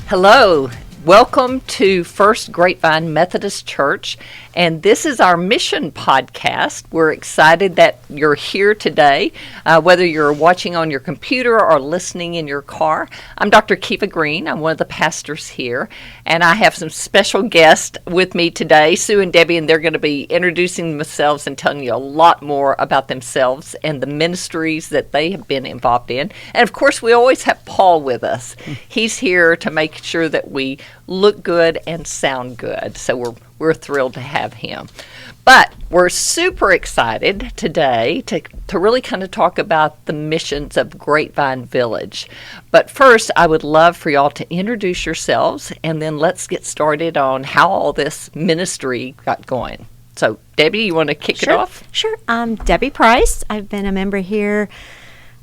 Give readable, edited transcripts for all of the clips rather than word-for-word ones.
Hello, welcome to First Grapevine Methodist Church, and this is our mission podcast. We're excited that you're here today, whether you're watching on your computer or listening in your car. I'm Dr. Keva Green. I'm one of the pastors here, and I have some special guests with me today, Sue and Debbie, and they're going to be introducing themselves and telling you a lot more about themselves and the ministries that they have been involved in. And of course, we always have Paul with us. He's here to make sure that we look good and sound good. So we're thrilled to have him. But we're super excited today to really kind of talk about the missions of Grapevine Village. But first, I would love for y'all to introduce yourselves, and then let's get started on how all this ministry got going. So, Debbie, you want to kick it off? Sure. I'm Debbie Price. I've been a member here,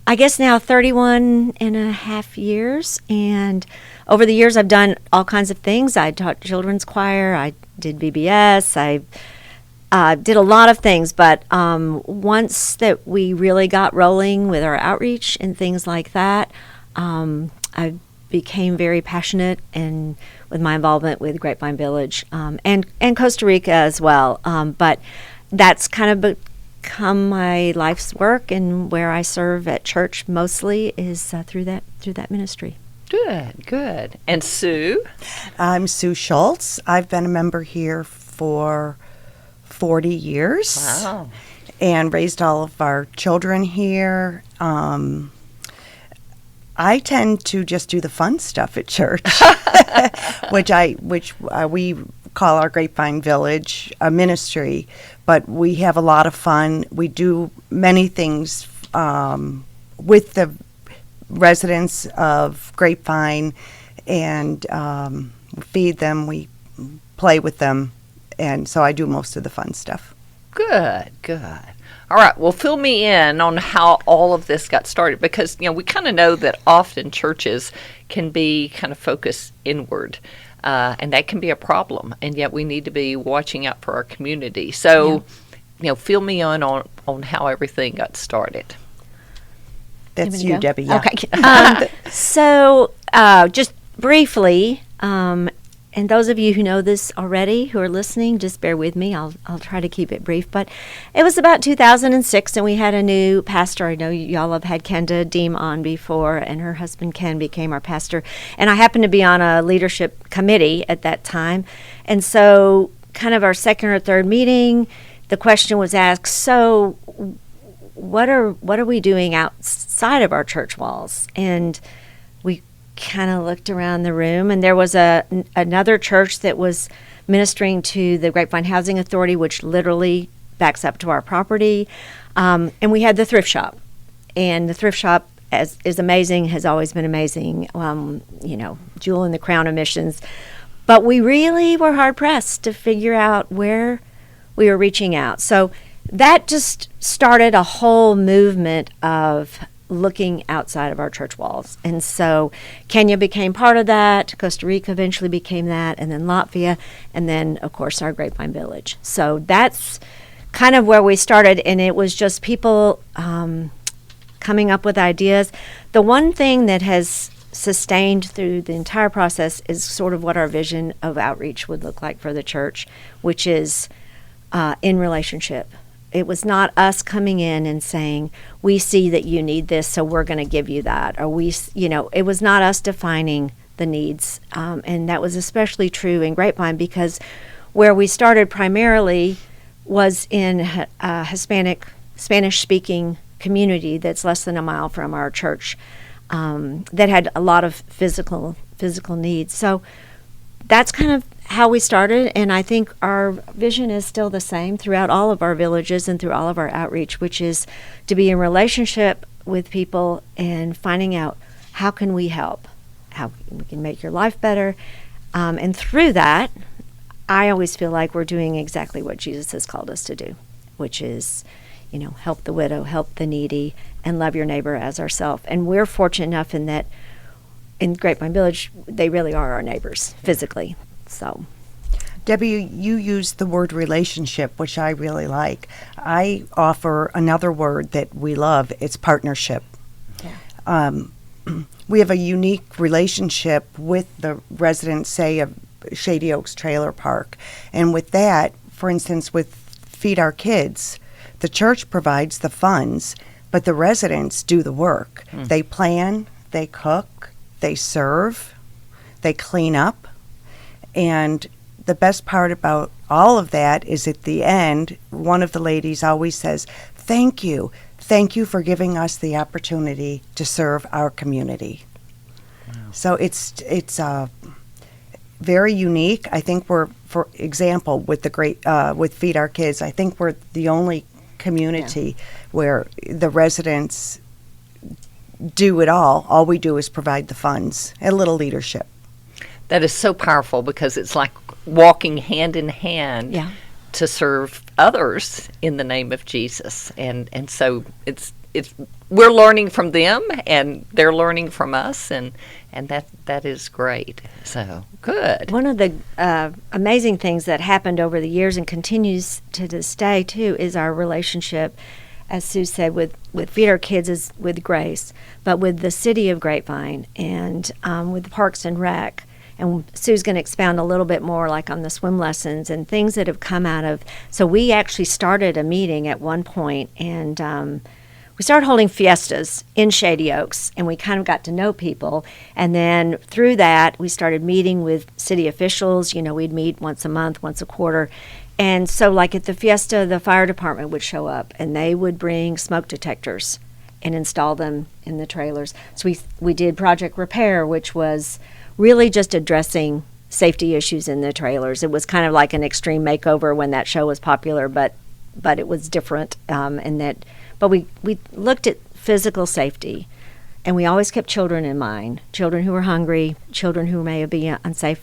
I guess now 31 and a half years, and over the years I've done all kinds of things. I taught children's choir, I did VBS, I did a lot of things, but once that we really got rolling with our outreach and things like that, I became very passionate and with my involvement with Grapevine Village and Costa Rica as well. But that's kind of become my life's work, and where I serve at church mostly is through that ministry. Good. And Sue? I'm Sue Schultz. I've been a member here for 40 years. Wow. And raised all of our children here. I tend to just do the fun stuff at church, which we call our Grapevine Village a ministry, but we have a lot of fun. We do many things with the residents of Grapevine, and feed them, we play with them, and so I do most of the fun stuff. Good. All right, well, fill me in on how all of this got started, because, we kind of know that often churches can be kind of focused inward, and that can be a problem, and yet we need to be watching out for our community. So, fill me in on how everything got started. That's you, Debbie. Yeah. Okay. So, just briefly, and those of you who know this already, who are listening, just bear with me. I'll try to keep it brief. But it was about 2006, and we had a new pastor. I know y'all have had Kenda Deem on before, and her husband Ken became our pastor. And I happened to be on a leadership committee at that time. And so, kind of our second or third meeting, the question was asked, so what are we doing outside of our church walls? And we kind of looked around the room, and there was another church that was ministering to the Grapevine Housing Authority, which literally backs up to our property. And we had the thrift shop, and the thrift shop is amazing, has always been amazing, jewel in the crown of missions. But we really were hard pressed to figure out where we were reaching out. So that just started a whole movement of looking outside of our church walls. And so Kenya became part of that, Costa Rica eventually became that, and then Latvia, and then, of course, our Grapevine Village. So that's kind of where we started, and it was just people coming up with ideas. The one thing that has sustained through the entire process is sort of what our vision of outreach would look like for the church, which is in relationship. It was not us coming in and saying, we see that you need this, so we're going to give you that. Or it was not us defining the needs. And that was especially true in Grapevine, because where we started primarily was in a Hispanic, Spanish-speaking community that's less than a mile from our church, that had a lot of physical needs. So that's kind of how we started, and I think our vision is still the same throughout all of our villages and through all of our outreach, which is to be in relationship with people and finding out how can we help, how we can make your life better. And through that, I always feel like we're doing exactly what Jesus has called us to do, which is, help the widow, help the needy, and love your neighbor as ourselves. And we're fortunate enough in that in Grapevine Village, they really are our neighbors physically. So, Debbie, you used the word relationship, which I really like. I offer another word that we love. It's partnership. Yeah. we have a unique relationship with the residents, say, of Shady Oaks Trailer Park. And with that, for instance, with Feed Our Kids, the church provides the funds, but the residents do the work. They plan, they cook, they serve, they clean up. And the best part about all of that is at the end, one of the ladies always says, "Thank you. Thank you for giving us the opportunity to serve our community." Wow. So it's very unique. I think we're, for example, with with Feed Our Kids, I think we're the only community where the residents do it all. All we do is provide the funds and a little leadership. That is so powerful because it's like walking hand in hand to serve others in the name of Jesus. And so it's we're learning from them and they're learning from us, and that is great. So good. One of the amazing things that happened over the years and continues to this day too is our relationship, as Sue said, with Feed Our Kids is with Grace, but with the city of Grapevine and with Parks and Rec. And Sue's going to expound a little bit more like on the swim lessons and things that have come out of. So we actually started a meeting at one point, and we started holding fiestas in Shady Oaks, and we kind of got to know people. And then through that, we started meeting with city officials. You know, we'd meet once a month, once a quarter. And so like at the fiesta, the fire department would show up, and they would bring smoke detectors and install them in the trailers. So we did Project Repair, which was really just addressing safety issues in the trailers. It was kind of like an extreme makeover when that show was popular, but it was different but we looked at physical safety, and we always kept children in mind, children who were hungry, children who may be unsafe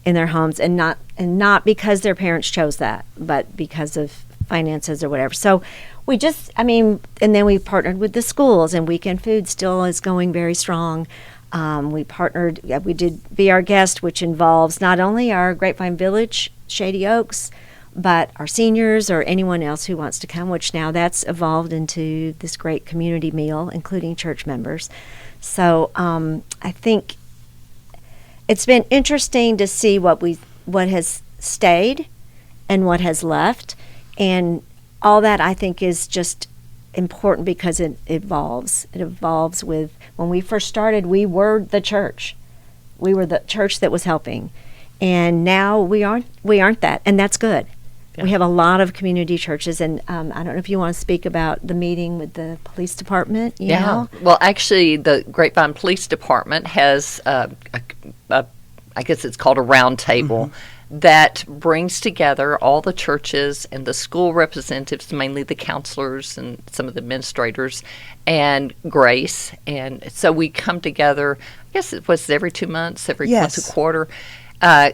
in their homes, and not because their parents chose that, but because of finances or whatever. So we just, and then we partnered with the schools, and Weekend Food still is going very strong. We did Be Our Guest, which involves not only our Grapevine Village, Shady Oaks, but our seniors or anyone else who wants to come, which now that's evolved into this great community meal, including church members. So I think it's been interesting to see what has stayed and what has left, and all that I think is just important because it evolves. It evolves with, when we first started, we were the church. We were the church that was helping. And now we aren't that, and that's good. Yeah. We have a lot of community churches, and I don't know if you want to speak about the meeting with the police department. You know? Well, actually, the Grapevine Police Department has, I guess it's called a round table, that brings together all the churches and the school representatives, mainly the counselors and some of the administrators, and Grace. And so we come together, I guess it was every 2 months, once a quarter,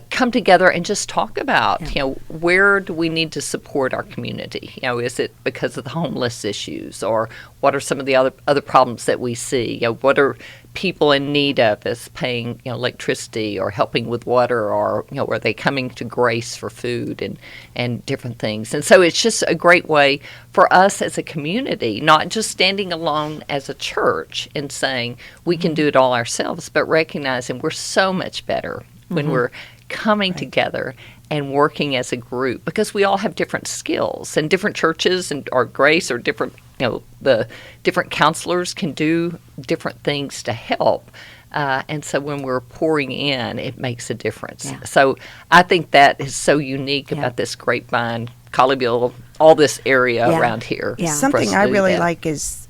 come together and just talk about, where do we need to support our community? Is it because of the homeless issues, or what are some of the other problems that we see? What are people in need of, as paying electricity or helping with water, or are they coming to Grace for food and different things? And so it's just a great way for us as a community, not just standing alone as a church and saying we can do it all ourselves, but recognizing we're so much better when we're coming together and working as a group, because we all have different skills, and different churches or Grace or different, the different counselors can do different things to help. And so when we're pouring in, it makes a difference. Yeah. So I think that is so unique about this Grapevine, Colleyville, all this area around here. Yeah. Something I really like is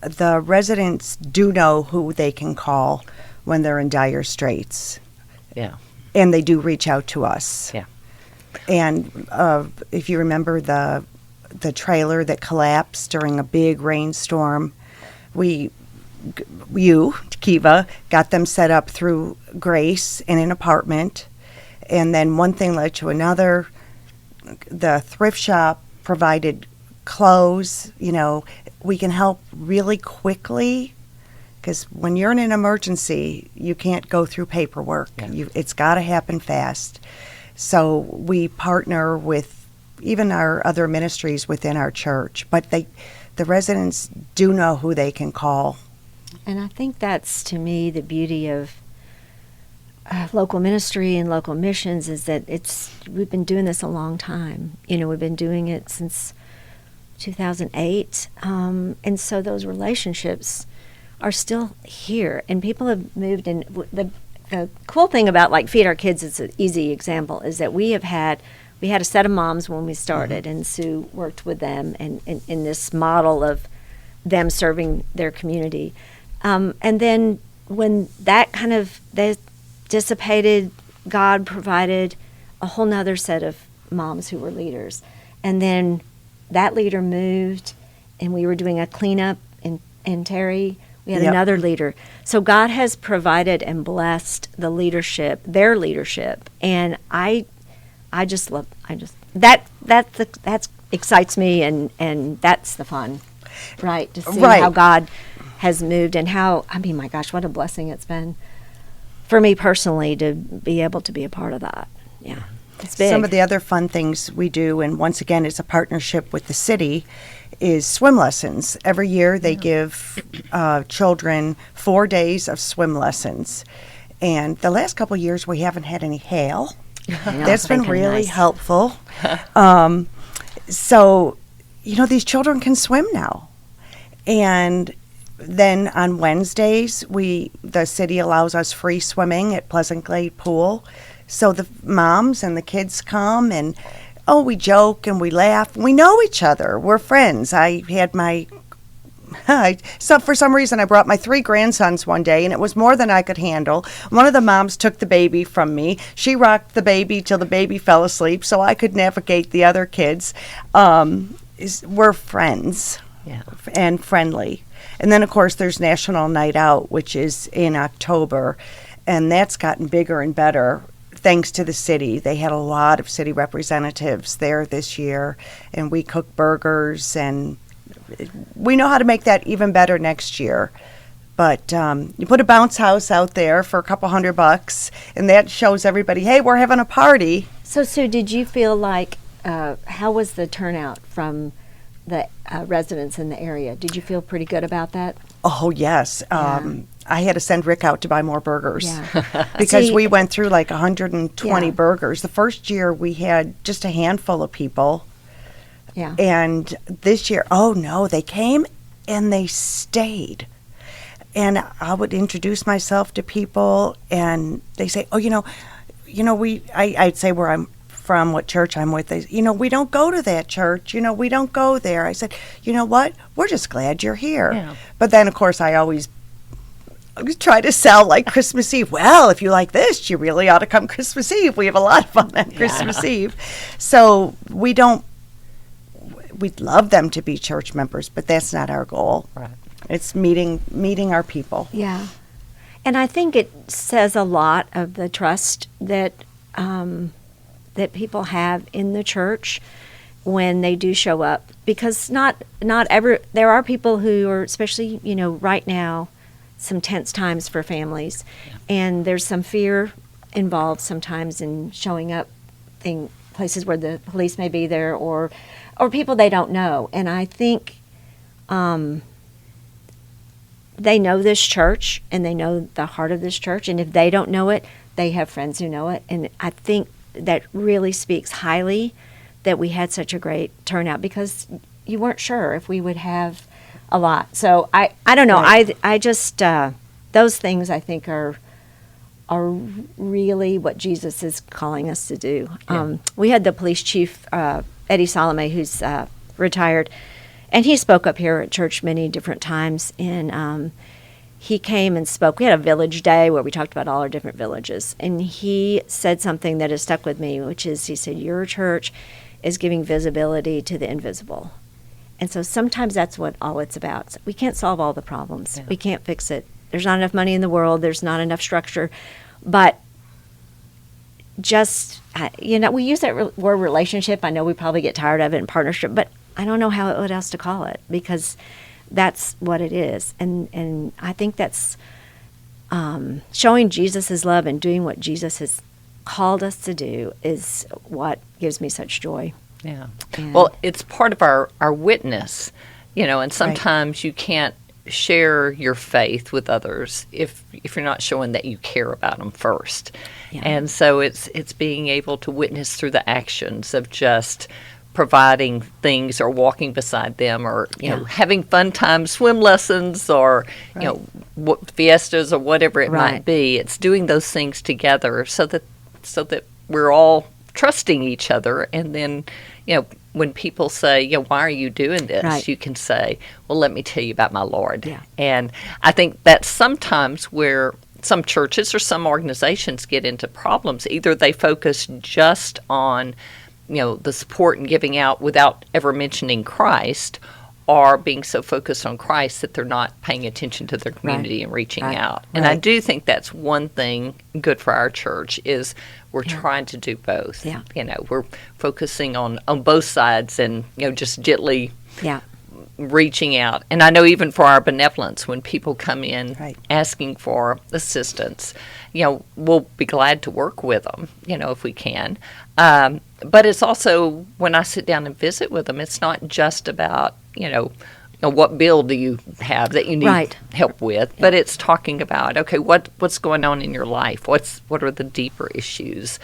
the residents do know who they can call when they're in dire straits. Yeah. And they do reach out to us. Yeah. And if you remember the trailer that collapsed during a big rainstorm, you, Keva, got them set up through Grace in an apartment. And then one thing led to another. The thrift shop provided clothes. We can help really quickly. Because when you're in an emergency, you can't go through paperwork. Yeah. It's got to happen fast. So we partner with even our other ministries within our church. But the residents do know who they can call And I think that's, to me, the beauty of local ministry and local missions is that we've been doing this a long time. We've been doing it since 2008. And so those relationships are still here. And people have moved in. The cool thing about, like, Feed Our Kids is an easy example, is that we had a set of moms when we started, and Sue worked with them and in this model of them serving their community. And then when that dissipated, God provided a whole nother set of moms who were leaders. And then that leader moved, and we were doing a cleanup in Terry. We had another leader. So God has provided and blessed their leadership. And that excites me, and that's the fun, right? To see how God has moved, and my gosh, what a blessing it's been for me personally to be able to be a part of that. Yeah, it's big. Some of the other fun things we do, and once again, it's a partnership with the city, is swim lessons. Every year they give children 4 days of swim lessons. And the last couple of years we haven't had any hail. That's been really helpful. So, these children can swim now. And then on Wednesdays, the city allows us free swimming at Pleasant Glade Pool. So the moms and the kids come, and we joke and we laugh. We know each other. We're friends. I had so for some reason I brought my 3 grandsons one day, and it was more than I could handle. One of the moms took the baby from me. She rocked the baby till the baby fell asleep so I could navigate the other kids. We're friends and friendly. And then, of course, there's National Night Out, which is in October, and that's gotten bigger and better thanks to the city. They had a lot of city representatives there this year, and we cook burgers, and we know how to make that even better next year. But you put a bounce house out there for a couple $100, and that shows everybody, hey, we're having a party. So, Sue, did you feel like, how was the turnout from the residents in the area? Did you feel pretty good about that? Oh, yes. Yeah. I had to send Rick out to buy more burgers because we went through like 120 burgers. The first year we had just a handful of people. Yeah. And this year, they came and they stayed. And I would introduce myself to people, and they say, I'd say where I'm from, what church I'm with. They, we don't go to that church. We don't go there. I said, you know what? We're just glad you're here. Yeah. But then, of course, I always try to sell like Christmas Eve. Well, if you like this, you really ought to come Christmas Eve. We have a lot of fun on Christmas Eve. So we'd love them to be church members, but that's not our goal. Right. It's meeting our people. Yeah. And I think it says a lot of the trust that that people have in the church when they do show up, because there are people who are, especially right now, some tense times for families, and there's some fear involved sometimes in showing up in places where the police may be there or people they don't know. And I think they know this church, and they know the heart of this church, and if they don't know it, they have friends who know it. And I think that really speaks highly that we had such a great turnout, because you weren't sure if we would have a lot. So I don't know. Right. I just those things I think are really what Jesus is calling us to do. Yeah. We had the police chief Eddie Salome, who's retired, and he spoke up here at church many different times. And he came and spoke. We had a village day where we talked about all our different villages, and he said something that has stuck with me, which is, he said, your church is giving visibility to the invisible. And so sometimes that's what all it's about. We can't solve all the problems. Yeah. We can't fix it. There's not enough money in the world. There's not enough structure. But just, we use that word relationship. I know we probably get tired of it, in partnership, but I don't know what else to call it, because that's what it is. And I think that's showing Jesus' love and doing what Jesus has called us to do is what gives me such joy. Yeah. Well, it's part of our witness, and sometimes you can't share your faith with others if you're not showing that you care about them first. Yeah. And so it's being able to witness through the actions of just providing things or walking beside them, or you know, having fun times, swim lessons, or you know, fiestas, or whatever it might be. It's doing those things together so that we're all trusting each other. And then, you know, when people say, you know, why are you doing this? You can say, well, let me tell you about my Lord. Yeah. And I think that's sometimes where some churches or some organizations get into problems. Either they focus just on, you know, the support and giving out without ever mentioning Christ, or being so focused on Christ that they're not paying attention to their community and reaching out. And I do think that's one thing good for our church is we're trying to do both. Yeah. You know, we're focusing on both sides and, you know, just gently reaching out. And I know even for our benevolence, when people come in asking for assistance, you know, we'll be glad to work with them, you know, if we can. But it's also, when I sit down and visit with them, it's not just about, you know, what bill do you have that you need help with, but it's talking about, okay, what's going on in your life? What are the deeper issues?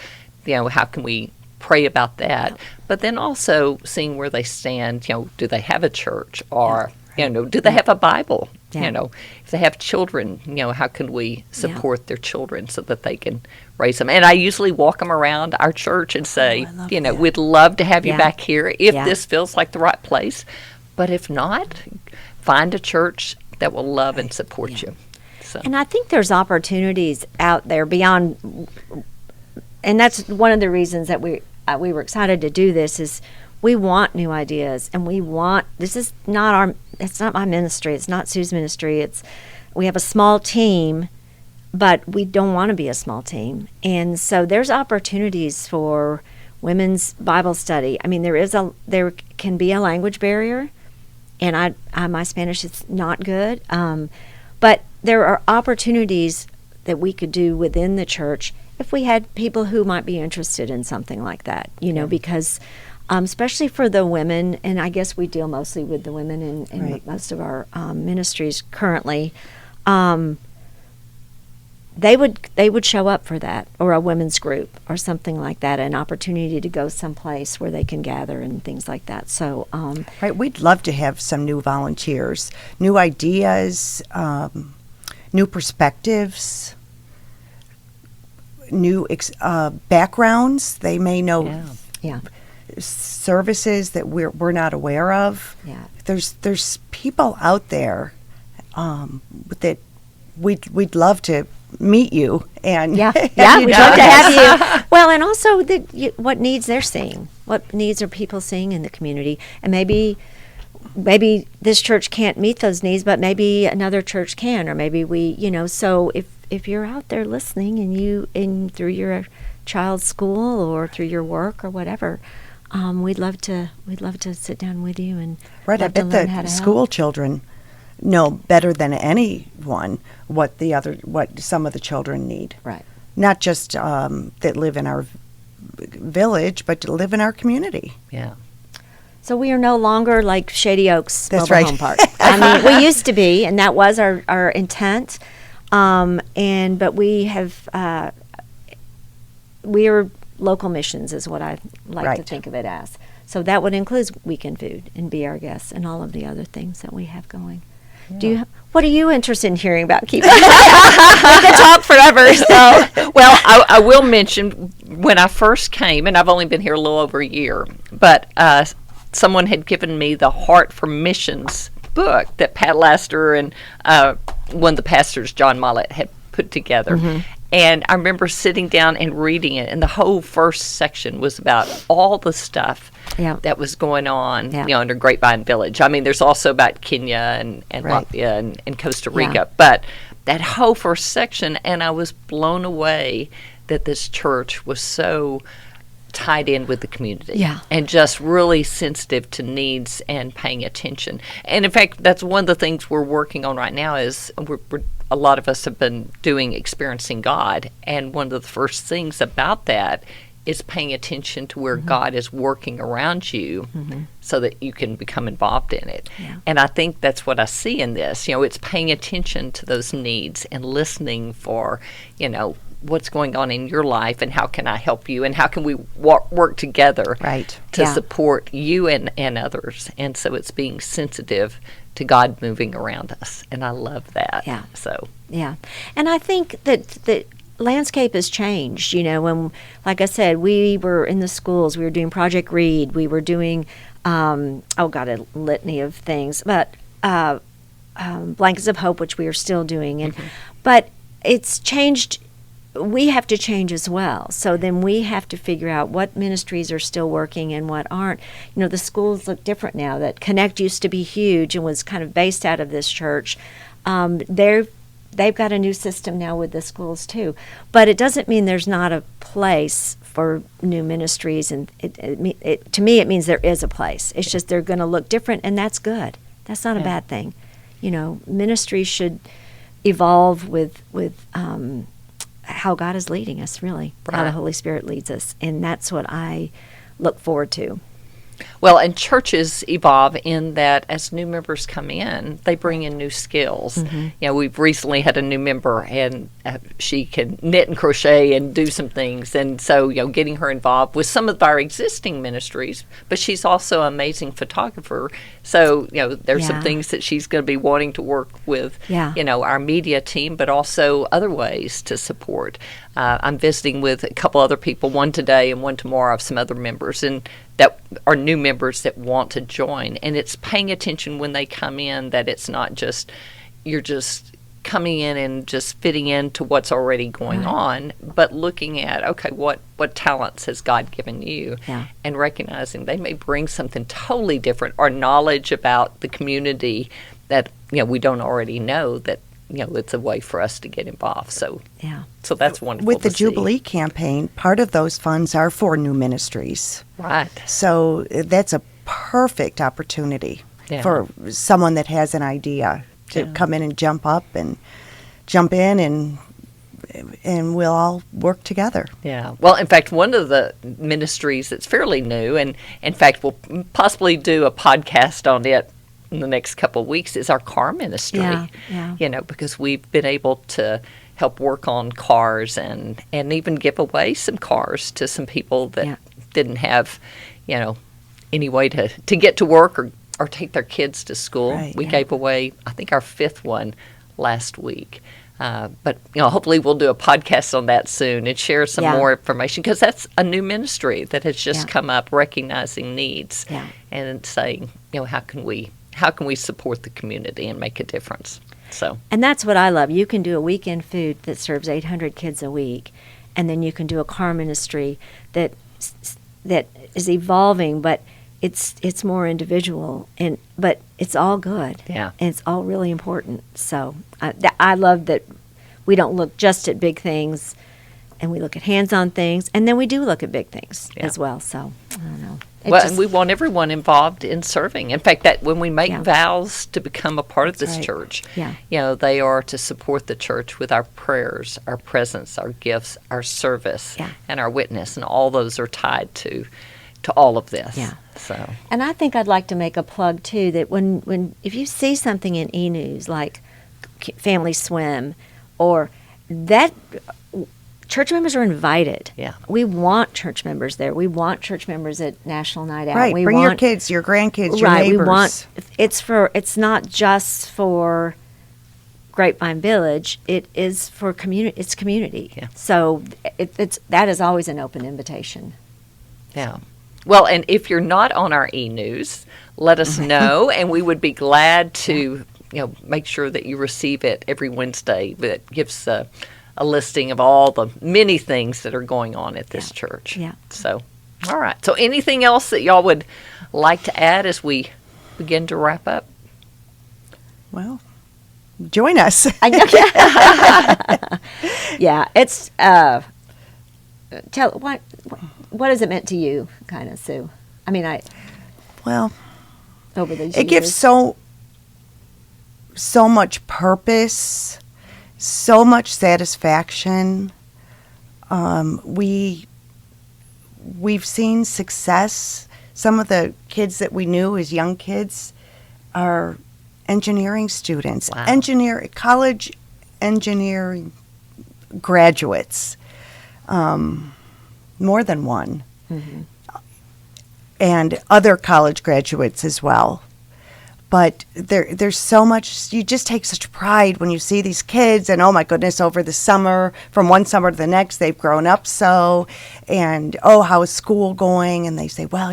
You know, how can we pray about that? But then also seeing where they stand, you know, do they have a church, or, you know, do they have a Bible? You know, if they have children, you know, how can we support their children so that they can raise them? And I usually walk them around our church and say, you know, we'd love to have you back here if this feels like the right place. But if not, find a church that will love and support you. So. And I think there's opportunities out there beyond, and that's one of the reasons that we were excited to do this, is we want new ideas, and it's not my ministry, it's not Sue's ministry, we have a small team, but we don't want to be a small team. And so there's opportunities for women's Bible study. I mean, there can be a language barrier, and my Spanish is not good, but there are opportunities that we could do within the church if we had people who might be interested in something like that, you know, because especially for the women, and I guess we deal mostly with the women in most of our ministries currently, they would show up for that, or a women's group or something like that, an opportunity to go someplace where they can gather and things like that. So we'd love to have some new volunteers, new ideas, new perspectives, new backgrounds. They may know services that we're not aware of. There's people out there that we'd love to meet you, and we'd love to have you. Well, and also what needs they're seeing, what needs are people seeing in the community, and maybe this church can't meet those needs, but maybe another church can, or maybe we, you know. So if you're out there listening, and through your child's school or through your work or whatever, we'd love to sit down with you and I bet the school children know better than anyone what some of the children need. Right. Not just that live in our village, but to live in our community. Yeah. So we are no longer like Shady Oaks That's Mobile Home Park. I mean, we used to be, and that was our intent. But we have we are local missions, is what I like to think of it as. So that would include weekend food and be our guests and all of the other things that we have going. Yeah. What are you interested in hearing about, Keva? We could talk forever. So, well, I will mention when I first came, and I've only been here a little over a year, but someone had given me the Heart for Missions book that Pat Laster and one of the pastors, John Mollett, had put together. Mm-hmm. And I remember sitting down and reading it, and the whole first section was about all the stuff that was going on, you know, under Grapevine Village. I mean, there's also about Kenya and Latvia and Costa Rica, but that whole first section, and I was blown away that this church was so tied in with the community and just really sensitive to needs and paying attention. And in fact, that's one of the things we're working on right now is a lot of us have been doing Experiencing God, and one of the first things about that it's paying attention to where God is working around you so that you can become involved in it. Yeah. And I think that's what I see in this. It's paying attention to those needs and listening for, what's going on in your life and how can I help you and how can we work together to support you and others. And so it's being sensitive to God moving around us. And I love that. Yeah. So. Yeah. And I think that the landscape has changed. When, like I said, we were in the schools, we were doing Project Read, we were doing, a litany of things, but Blankets of Hope, which we are still doing. But it's changed. We have to change as well. So then we have to figure out what ministries are still working and what aren't. The schools look different now. That Connect used to be huge and was kind of based out of this church. They've got a new system now with the schools too. But it doesn't mean there's not a place for new ministries. And to me, it means there is a place. It's just they're going to look different, and that's good. That's not a bad thing. Ministries should evolve with how God is leading us, really, how the Holy Spirit leads us. And that's what I look forward to. Well, and churches evolve in that as new members come in, they bring in new skills. We've recently had a new member, and she can knit and crochet and do some things. And so, getting her involved with some of our existing ministries, but she's also an amazing photographer. So, there's some things that she's going to be wanting to work with, our media team, but also other ways to support. I'm visiting with a couple other people, one today and one tomorrow, of some other members, and that are new members that want to join. And it's paying attention when they come in that it's not just, you're just coming in and just fitting into what's already going on, but looking at, okay, what talents has God given you? And recognizing they may bring something totally different or knowledge about the community that, we don't already know, that it's a way for us to get involved. So that's wonderful. With the Jubilee campaign, part of those funds are for new ministries. Right. So that's a perfect opportunity for someone that has an idea to come in and jump in and we'll all work together. Yeah. Well, in fact, one of the ministries that's fairly new, and in fact we'll possibly do a podcast on it in the next couple of weeks, is our car ministry. Because we've been able to help work on cars and even give away some cars to some people that didn't have, any way to get to work or take their kids to school. We gave away, I think, our 5th one last week. But hopefully we'll do a podcast on that soon and share some more information, because that's a new ministry that has just come up, recognizing needs and saying, how can we support the community and make a difference? So, and that's what I love. You can do a weekend food that serves 800 kids a week, and then you can do a car ministry that is evolving, but it's more individual, but it's all good. And it's all really important. So I love that we don't look just at big things, and we look at hands-on things, and then we do look at big things as well. So I don't know. And we want everyone involved in serving. In fact, that when we make vows to become a part of this church, they are to support the church with our prayers, our presence, our gifts, our service, and our witness, and all those are tied to all of this. So, and I think I'd like to make a plug too, that when if you see something in e-news like Family Swim, or that, church members are invited. We want church members there. We want church members at National Night Out. Bring your kids, your grandkids, your neighbors. It's not just for Grapevine Village. It is for community. It's community. So that is always an open invitation. Well, and if you're not on our e-news, let us know, and we would be glad to make sure that you receive it every Wednesday. That gives a listing of all the many things that are going on at this church. So, all right. So anything else that y'all would like to add as we begin to wrap up? Well, join us. It's what has it meant to you, kind of, Sue? I mean, over the years, it gives so much purpose, so much satisfaction. We we've seen success. Some of the kids that we knew as young kids are engineering students, Wow. college engineering graduates, more than one, and other college graduates as well. But there's so much, you just take such pride when you see these kids, and oh my goodness, over the summer, from one summer to the next, they've grown up so, and oh, how is school going? And they say, well,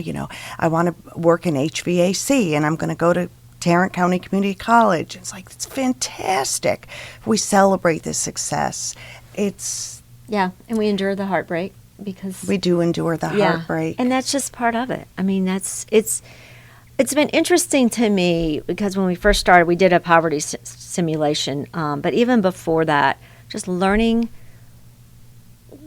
I want to work in HVAC, and I'm going to go to Tarrant County Community College. It's like, it's fantastic. We celebrate this success. Yeah, and we endure the heartbreak because We do endure the heartbreak. and that's just part of it. I mean, it's been interesting to me because when we first started, we did a poverty simulation. But even before that, just learning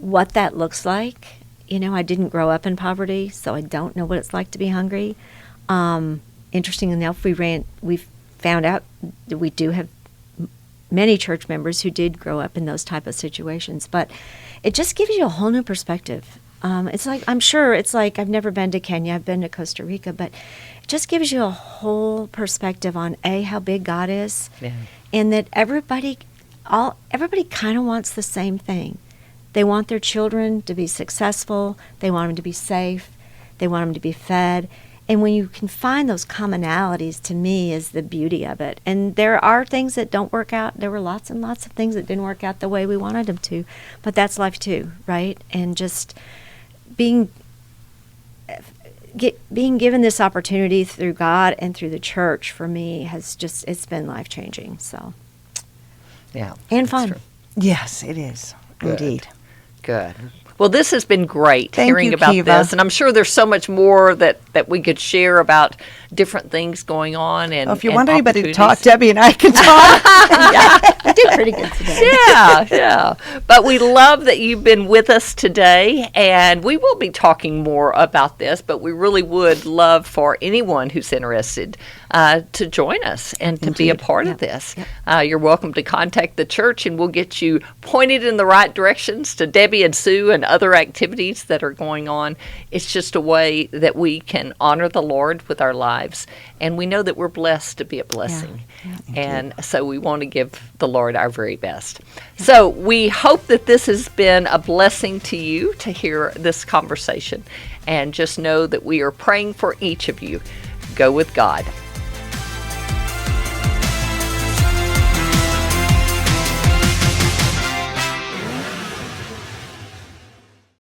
what that looks like. I didn't grow up in poverty, so I don't know what it's like to be hungry. Interesting enough, we found out that we do have many church members who did grow up in those type of situations. But it just gives you a whole new perspective. It's like, I'm sure it's like, I've never been to Kenya, I've been to Costa Rica, but it just gives you a whole perspective on how big God is, and that everybody kind of wants the same thing. They want their children to be successful, they want them to be safe, they want them to be fed. And when you can find those commonalities, to me, is the beauty of it. And there are things that don't work out. There were lots and lots of things that didn't work out the way we wanted them to. But that's life too, right? And just being given this opportunity through God and through the church, for me, it's been life-changing. So, Yeah. and fun. True. Yes, it is. Good. Indeed. Good. Well, this has been great Thank hearing you, about Keva. this, and I'm sure there's so much more that we could share about different things going on. And Well, if you and want anybody to opportunities. talk, Debbie and I can talk. I did pretty good today. Yeah. But we love that you've been with us today, and we will be talking more about this, but we really would love for anyone who's interested to join us and to be a part of this. You're welcome to contact the church, and we'll get you pointed in the right directions to Debbie and Sue and other activities that are going on. It's just a way that we can honor the Lord with our lives, and we know that we're blessed to be a blessing. And so we want to give the Lord our very best. So we hope that this has been a blessing to you to hear this conversation, and just know that we are praying for each of you. Go with God.